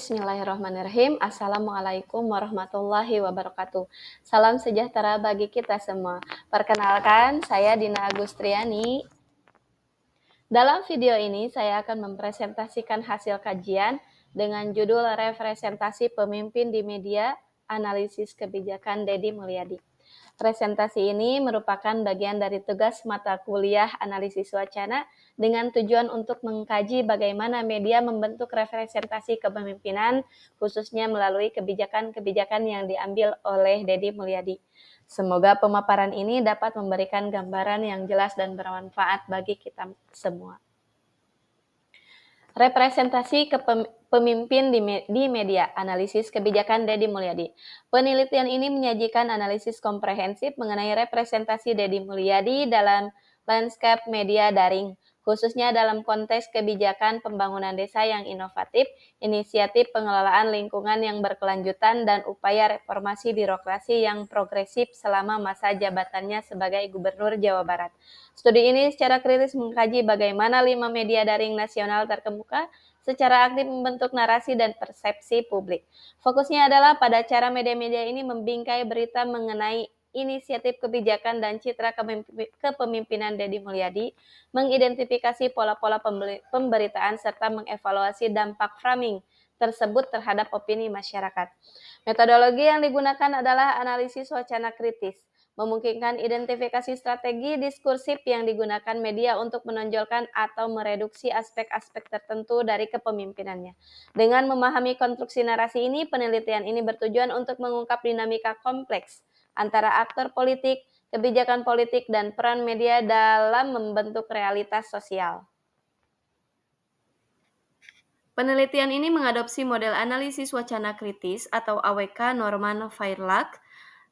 Bismillahirrahmanirrahim. Assalamualaikum warahmatullahi wabarakatuh. Salam sejahtera bagi kita semua. Perkenalkan, saya Dina Agustriani. Dalam video ini, saya akan mempresentasikan hasil kajian dengan judul Representasi Pemimpin di Media, Analisis Kebijakan Deddy Mulyadi. Presentasi ini merupakan bagian dari tugas mata kuliah analisis wacana dengan tujuan untuk mengkaji bagaimana media membentuk representasi kepemimpinan, khususnya melalui kebijakan-kebijakan yang diambil oleh Deddy Mulyadi. Semoga pemaparan ini dapat memberikan gambaran yang jelas dan bermanfaat bagi kita semua. Representasi pemimpin di media, analisis kebijakan Deddy Mulyadi. Penelitian ini menyajikan analisis komprehensif mengenai representasi Deddy Mulyadi dalam lanskap media daring, khususnya dalam konteks kebijakan pembangunan desa yang inovatif, inisiatif pengelolaan lingkungan yang berkelanjutan, dan upaya reformasi birokrasi yang progresif selama masa jabatannya sebagai Gubernur Jawa Barat. Studi ini secara kritis mengkaji bagaimana 5 media daring nasional terkemuka secara aktif membentuk narasi dan persepsi publik. Fokusnya adalah pada cara media-media ini membingkai berita mengenai inisiatif kebijakan dan citra kepemimpinan Deddy Mulyadi, mengidentifikasi pola-pola pemberitaan, serta mengevaluasi dampak framing tersebut terhadap opini masyarakat. Metodologi yang digunakan adalah analisis wacana kritis, memungkinkan identifikasi strategi diskursif yang digunakan media untuk menonjolkan atau mereduksi aspek-aspek tertentu dari kepemimpinannya. Dengan memahami konstruksi narasi ini, penelitian ini bertujuan untuk mengungkap dinamika kompleks antara aktor politik, kebijakan politik, dan peran media dalam membentuk realitas sosial. Penelitian ini mengadopsi model analisis wacana kritis atau AWK Norman Fairlach,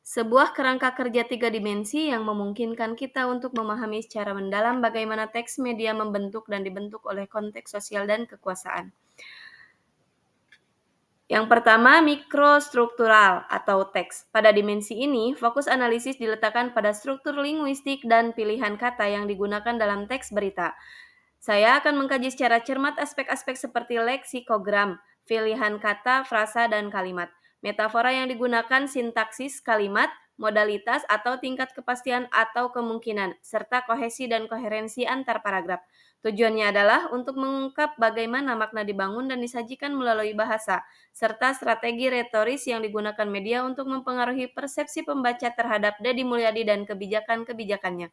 sebuah kerangka kerja 3 dimensi yang memungkinkan kita untuk memahami secara mendalam bagaimana teks media membentuk dan dibentuk oleh konteks sosial dan kekuasaan. Yang pertama, mikrostruktural atau teks. Pada dimensi ini, fokus analisis diletakkan pada struktur linguistik dan pilihan kata yang digunakan dalam teks berita. Saya akan mengkaji secara cermat aspek-aspek seperti leksikogram, pilihan kata, frasa, dan kalimat. Metafora yang digunakan, sintaksis kalimat, modalitas atau tingkat kepastian atau kemungkinan, serta kohesi dan koherensi antar paragraf. Tujuannya adalah untuk mengungkap bagaimana makna dibangun dan disajikan melalui bahasa, serta strategi retoris yang digunakan media untuk mempengaruhi persepsi pembaca terhadap Deddy Mulyadi dan kebijakan-kebijakannya.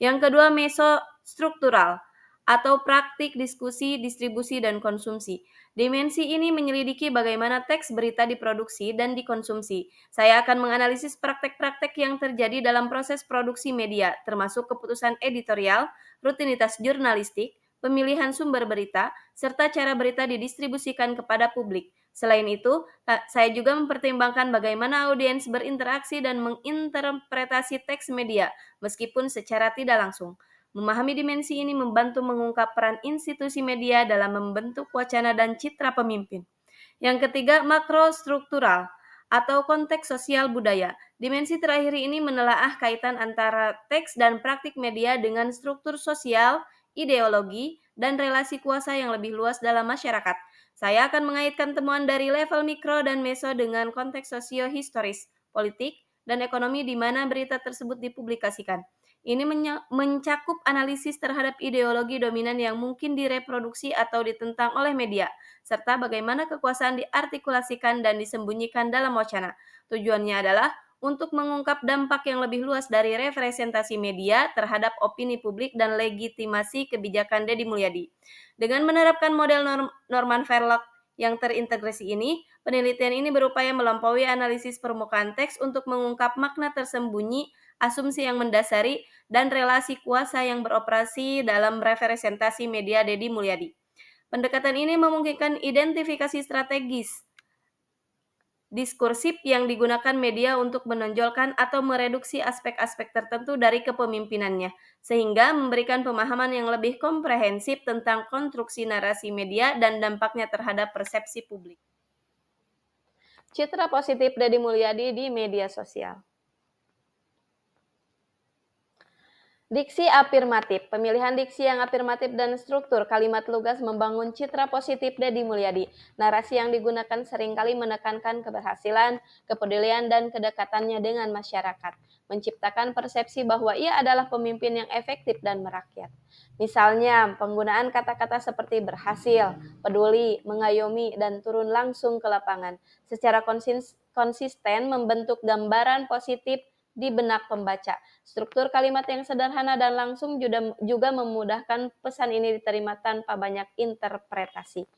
Yang kedua, mesostruktural atau praktik diskusi, distribusi, dan konsumsi. Dimensi ini menyelidiki bagaimana teks berita diproduksi dan dikonsumsi. Saya akan menganalisis praktek-praktek yang terjadi dalam proses produksi media, termasuk keputusan editorial, rutinitas jurnalistik, pemilihan sumber berita, serta cara berita didistribusikan kepada publik. Selain itu, saya juga mempertimbangkan bagaimana audiens berinteraksi dan menginterpretasi teks media, meskipun secara tidak langsung. Memahami dimensi ini membantu mengungkap peran institusi media dalam membentuk wacana dan citra pemimpin. Yang ketiga, makrostruktural atau konteks sosial budaya. Dimensi terakhir ini menelaah kaitan antara teks dan praktik media dengan struktur sosial, ideologi, dan relasi kuasa yang lebih luas dalam masyarakat. Saya akan mengaitkan temuan dari level mikro dan meso dengan konteks sosio-historis, politik, dan ekonomi di mana berita tersebut dipublikasikan. Ini mencakup analisis terhadap ideologi dominan yang mungkin direproduksi atau ditentang oleh media, serta bagaimana kekuasaan diartikulasikan dan disembunyikan dalam wacana. Tujuannya adalah untuk mengungkap dampak yang lebih luas dari representasi media terhadap opini publik dan legitimasi kebijakan Deddy Mulyadi. Dengan menerapkan model Norman Fairlach yang terintegrasi ini, penelitian ini berupaya melampaui analisis permukaan teks untuk mengungkap makna tersembunyi, asumsi yang mendasari, dan relasi kuasa yang beroperasi dalam representasi media Deddy Mulyadi. Pendekatan ini memungkinkan identifikasi strategis diskursif yang digunakan media untuk menonjolkan atau mereduksi aspek-aspek tertentu dari kepemimpinannya, sehingga memberikan pemahaman yang lebih komprehensif tentang konstruksi narasi media dan dampaknya terhadap persepsi publik. Citra positif Deddy Mulyadi di media sosial. Diksi afirmatif. Pemilihan diksi yang afirmatif dan struktur kalimat lugas membangun citra positif Deddy Mulyadi. Narasi yang digunakan seringkali menekankan keberhasilan, kepedulian, dan kedekatannya dengan masyarakat. Menciptakan persepsi bahwa ia adalah pemimpin yang efektif dan merakyat. Misalnya, penggunaan kata-kata seperti berhasil, peduli, mengayomi, dan turun langsung ke lapangan. Secara konsisten membentuk gambaran positif di benak pembaca. Struktur kalimat yang sederhana dan langsung juga memudahkan pesan ini diterima tanpa banyak interpretasi.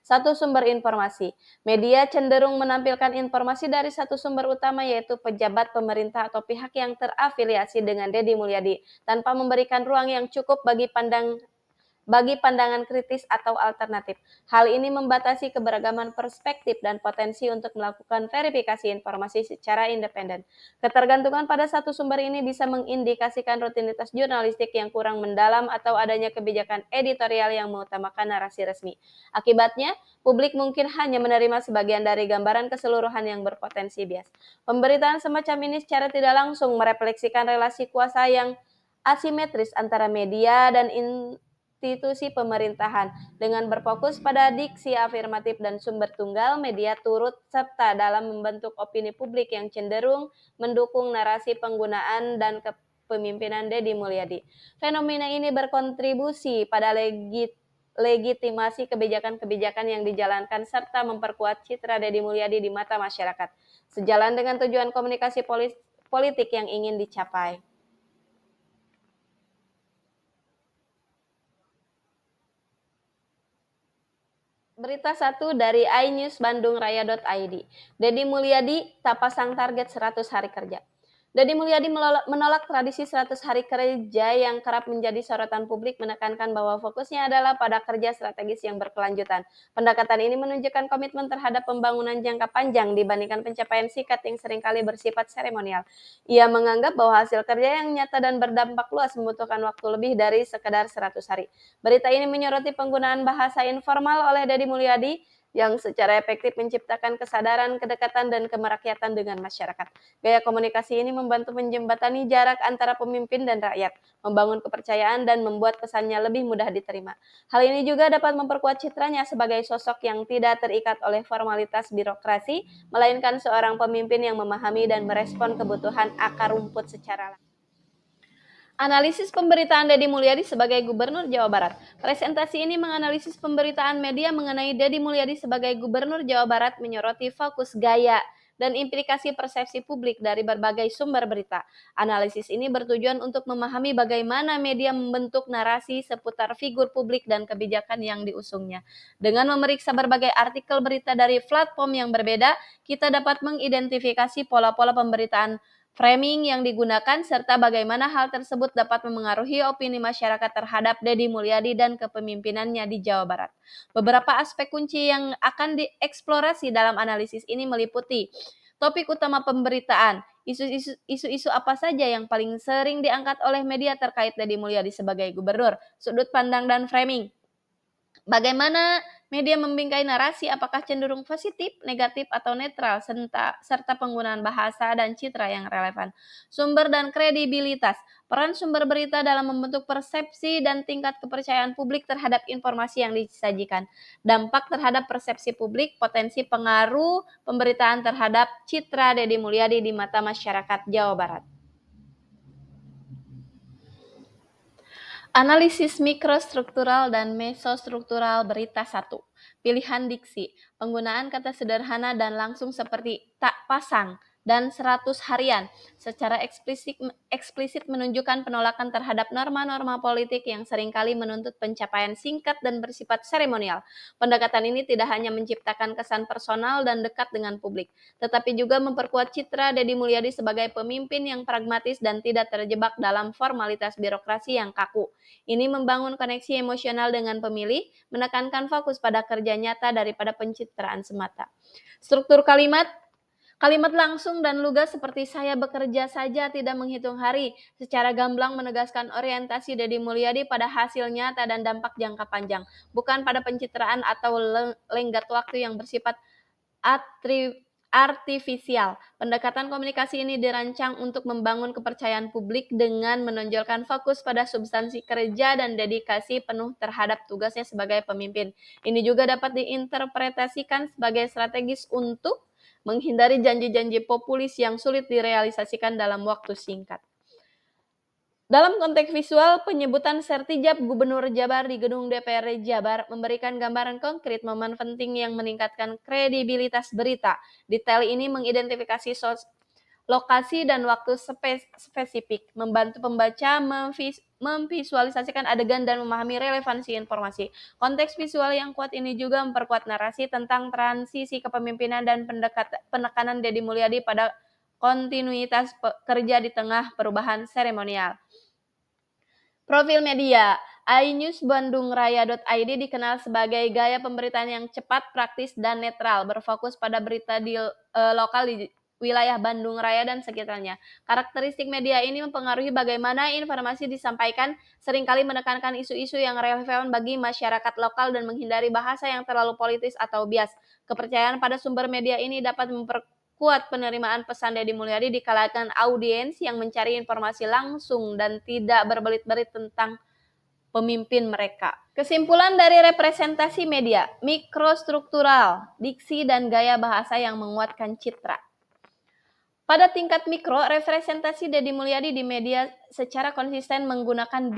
Satu sumber informasi. Media cenderung menampilkan informasi dari satu sumber utama yaitu pejabat pemerintah atau pihak yang terafiliasi dengan Deddy Mulyadi tanpa memberikan ruang yang cukup bagi pandangan kritis atau alternatif. Hal ini membatasi keberagaman perspektif dan potensi untuk melakukan verifikasi informasi secara independen. Ketergantungan pada satu sumber ini bisa mengindikasikan rutinitas jurnalistik yang kurang mendalam atau adanya kebijakan editorial yang mengutamakan narasi resmi. Akibatnya, publik mungkin hanya menerima sebagian dari gambaran keseluruhan yang berpotensi bias. Pemberitaan semacam ini secara tidak langsung merefleksikan relasi kuasa yang asimetris antara media dan institusi pemerintahan. Dengan berfokus pada diksi afirmatif dan sumber tunggal, media turut serta dalam membentuk opini publik yang cenderung mendukung narasi penggunaan dan kepemimpinan Deddy Mulyadi. Fenomena ini berkontribusi pada legitimasi kebijakan-kebijakan yang dijalankan serta memperkuat citra Deddy Mulyadi di mata masyarakat, sejalan dengan tujuan komunikasi politik yang ingin dicapai. Berita satu dari iNewsBandungRaya.id. Deddy Mulyadi tak pasang target 100 hari kerja. Deddy Mulyadi menolak tradisi 100 hari kerja yang kerap menjadi sorotan publik, menekankan bahwa fokusnya adalah pada kerja strategis yang berkelanjutan. Pendekatan ini menunjukkan komitmen terhadap pembangunan jangka panjang dibandingkan pencapaian singkat yang seringkali bersifat seremonial. Ia menganggap bahwa hasil kerja yang nyata dan berdampak luas membutuhkan waktu lebih dari sekedar 100 hari. Berita ini menyoroti penggunaan bahasa informal oleh Deddy Mulyadi yang secara efektif menciptakan kesadaran, kedekatan, dan kemerakyatan dengan masyarakat. Gaya komunikasi ini membantu menjembatani jarak antara pemimpin dan rakyat, membangun kepercayaan, dan membuat pesannya lebih mudah diterima. Hal ini juga dapat memperkuat citranya sebagai sosok yang tidak terikat oleh formalitas birokrasi, melainkan seorang pemimpin yang memahami dan merespon kebutuhan akar rumput secara langsung. Analisis pemberitaan Deddy Mulyadi sebagai Gubernur Jawa Barat. Presentasi ini menganalisis pemberitaan media mengenai Deddy Mulyadi sebagai Gubernur Jawa Barat, menyoroti fokus gaya dan implikasi persepsi publik dari berbagai sumber berita. Analisis ini bertujuan untuk memahami bagaimana media membentuk narasi seputar figur publik dan kebijakan yang diusungnya. Dengan memeriksa berbagai artikel berita dari platform yang berbeda, kita dapat mengidentifikasi pola-pola pemberitaan, framing yang digunakan, serta bagaimana hal tersebut dapat memengaruhi opini masyarakat terhadap Deddy Mulyadi dan kepemimpinannya di Jawa Barat. Beberapa aspek kunci yang akan dieksplorasi dalam analisis ini meliputi topik utama pemberitaan, isu-isu apa saja yang paling sering diangkat oleh media terkait Deddy Mulyadi sebagai gubernur, sudut pandang dan framing. Bagaimana media membingkai narasi, apakah cenderung positif, negatif, atau netral, serta penggunaan bahasa dan citra yang relevan. Sumber dan kredibilitas. Peran sumber berita dalam membentuk persepsi dan tingkat kepercayaan publik terhadap informasi yang disajikan. Dampak terhadap persepsi publik, potensi pengaruh pemberitaan terhadap citra Deddy Mulyadi di mata masyarakat Jawa Barat. Analisis mikrostruktural dan mesostruktural berita 1. Pilihan diksi. Penggunaan kata sederhana dan langsung seperti tak pasang dan 100 harian secara eksplisit menunjukkan penolakan terhadap norma-norma politik yang seringkali menuntut pencapaian singkat dan bersifat seremonial. Pendekatan ini tidak hanya menciptakan kesan personal dan dekat dengan publik, tetapi juga memperkuat citra Deddy Mulyadi sebagai pemimpin yang pragmatis dan tidak terjebak dalam formalitas birokrasi yang kaku. Ini membangun koneksi emosional dengan pemilih, menekankan fokus pada kerja nyata daripada pencitraan semata. Struktur kalimat. Kalimat langsung dan lugas seperti saya bekerja saja tidak menghitung hari, secara gamblang menegaskan orientasi Deddy Mulyadi pada hasil nyata dan dampak jangka panjang, bukan pada pencitraan atau lenggat waktu yang bersifat artifisial. Pendekatan komunikasi ini dirancang untuk membangun kepercayaan publik dengan menonjolkan fokus pada substansi kerja dan dedikasi penuh terhadap tugasnya sebagai pemimpin. Ini juga dapat diinterpretasikan sebagai strategis untuk menghindari janji-janji populis yang sulit direalisasikan dalam waktu singkat. Dalam konteks visual, penyebutan sertijab Gubernur Jabar di Gedung DPR Jabar memberikan gambaran konkret momen penting yang meningkatkan kredibilitas berita. Detail ini mengidentifikasi lokasi dan waktu spesifik, membantu pembaca memvisualisasikan adegan dan memahami relevansi informasi. Konteks visual yang kuat ini juga memperkuat narasi tentang transisi kepemimpinan dan penekanan Deddy Mulyadi pada kontinuitas kerja di tengah perubahan seremonial. Profil media, iNewsBandungRaya.id dikenal sebagai gaya pemberitaan yang cepat, praktis, dan netral, berfokus pada berita lokal di wilayah Bandung Raya dan sekitarnya. Karakteristik media ini mempengaruhi bagaimana informasi disampaikan, seringkali menekankan isu-isu yang relevan bagi masyarakat lokal dan menghindari bahasa yang terlalu politis atau bias. Kepercayaan pada sumber media ini dapat memperkuat penerimaan pesan Deddy Mulyadi di kalangan audiens yang mencari informasi langsung dan tidak berbelit-belit tentang pemimpin mereka. Kesimpulan dari representasi media, mikrostruktural, diksi dan gaya bahasa yang menguatkan citra. Pada tingkat mikro, representasi Deddy Mulyadi di media secara konsisten menggunakan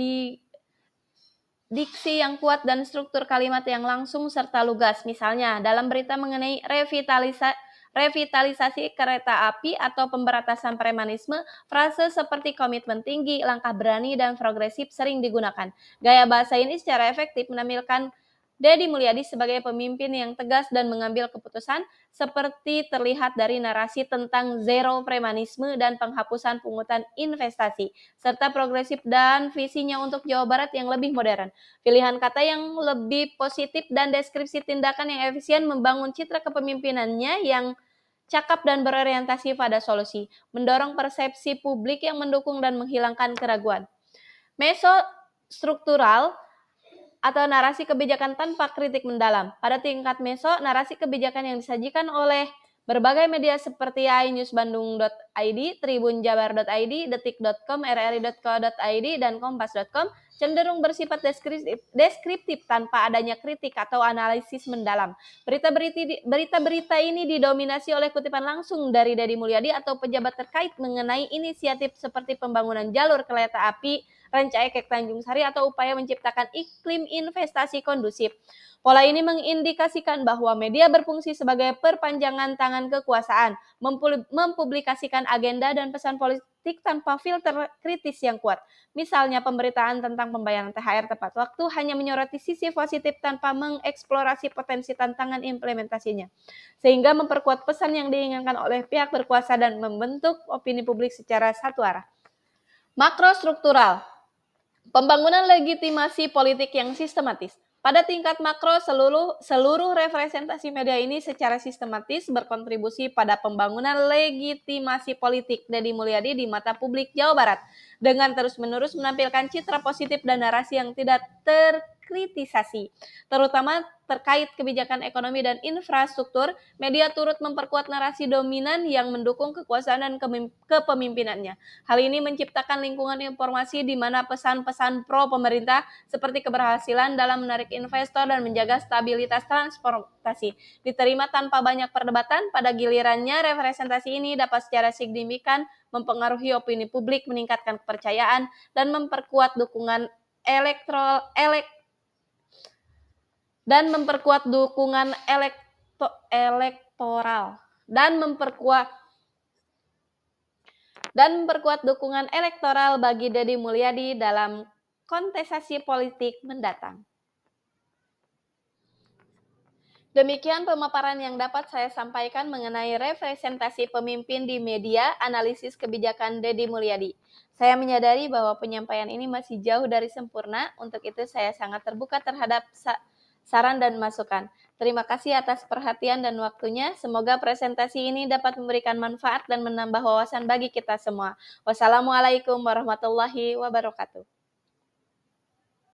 diksi yang kuat dan struktur kalimat yang langsung serta lugas. Misalnya, dalam berita mengenai revitalisasi kereta api atau pemberantasan premanisme, frase seperti komitmen tinggi, langkah berani, dan progresif sering digunakan. Gaya bahasa ini secara efektif menampilkan Deddy Mulyadi sebagai pemimpin yang tegas dan mengambil keputusan, seperti terlihat dari narasi tentang zero premanisme dan penghapusan pungutan investasi, serta progresif dan visinya untuk Jawa Barat yang lebih modern. Pilihan kata yang lebih positif dan deskripsi tindakan yang efisien membangun citra kepemimpinannya yang cakap dan berorientasi pada solusi, mendorong persepsi publik yang mendukung dan menghilangkan keraguan. Mesostruktural atau narasi kebijakan tanpa kritik mendalam. Pada tingkat meso, narasi kebijakan yang disajikan oleh berbagai media seperti iNewsBandung.id, TribunJabar.id, Detik.com, RRI.co.id, dan Kompas.com cenderung bersifat deskriptif tanpa adanya kritik atau analisis mendalam. Berita-berita ini didominasi oleh kutipan langsung dari Deddy Mulyadi atau pejabat terkait mengenai inisiatif seperti pembangunan jalur kereta api Rancaekek Tanjung Sari atau upaya menciptakan iklim investasi kondusif. Pola ini mengindikasikan bahwa media berfungsi sebagai perpanjangan tangan kekuasaan, mempublikasikan agenda dan pesan politik tanpa filter kritis yang kuat. Misalnya pemberitaan tentang pembayaran THR tepat waktu hanya menyoroti sisi positif tanpa mengeksplorasi potensi tantangan implementasinya, sehingga memperkuat pesan yang diinginkan oleh pihak berkuasa dan membentuk opini publik secara satu arah. Makrostruktural, pembangunan legitimasi politik yang sistematis. Pada tingkat makro, seluruh representasi media ini secara sistematis berkontribusi pada pembangunan legitimasi politik Deddy Mulyadi di mata publik Jawa Barat, dengan terus-menerus menampilkan citra positif dan narasi yang tidak terkritisasi, terutama terkait kebijakan ekonomi dan infrastruktur. Media turut memperkuat narasi dominan yang mendukung kekuasaan dan kepemimpinannya. Hal ini menciptakan lingkungan informasi di mana pesan-pesan pro pemerintah seperti keberhasilan dalam menarik investor dan menjaga stabilitas transportasi diterima tanpa banyak perdebatan. Pada gilirannya, representasi ini dapat secara signifikan mempengaruhi opini publik, meningkatkan kepercayaan, dan memperkuat dukungan elektoral dan memperkuat dukungan elektoral bagi Deddy Mulyadi dalam kontestasi politik mendatang. Demikian pemaparan yang dapat saya sampaikan mengenai representasi pemimpin di media, analisis kebijakan Deddy Mulyadi. Saya menyadari bahwa penyampaian ini masih jauh dari sempurna, untuk itu saya sangat terbuka terhadap saran dan masukan. Terima kasih atas perhatian dan waktunya. Semoga presentasi ini dapat memberikan manfaat dan menambah wawasan bagi kita semua. Wassalamualaikum warahmatullahi wabarakatuh.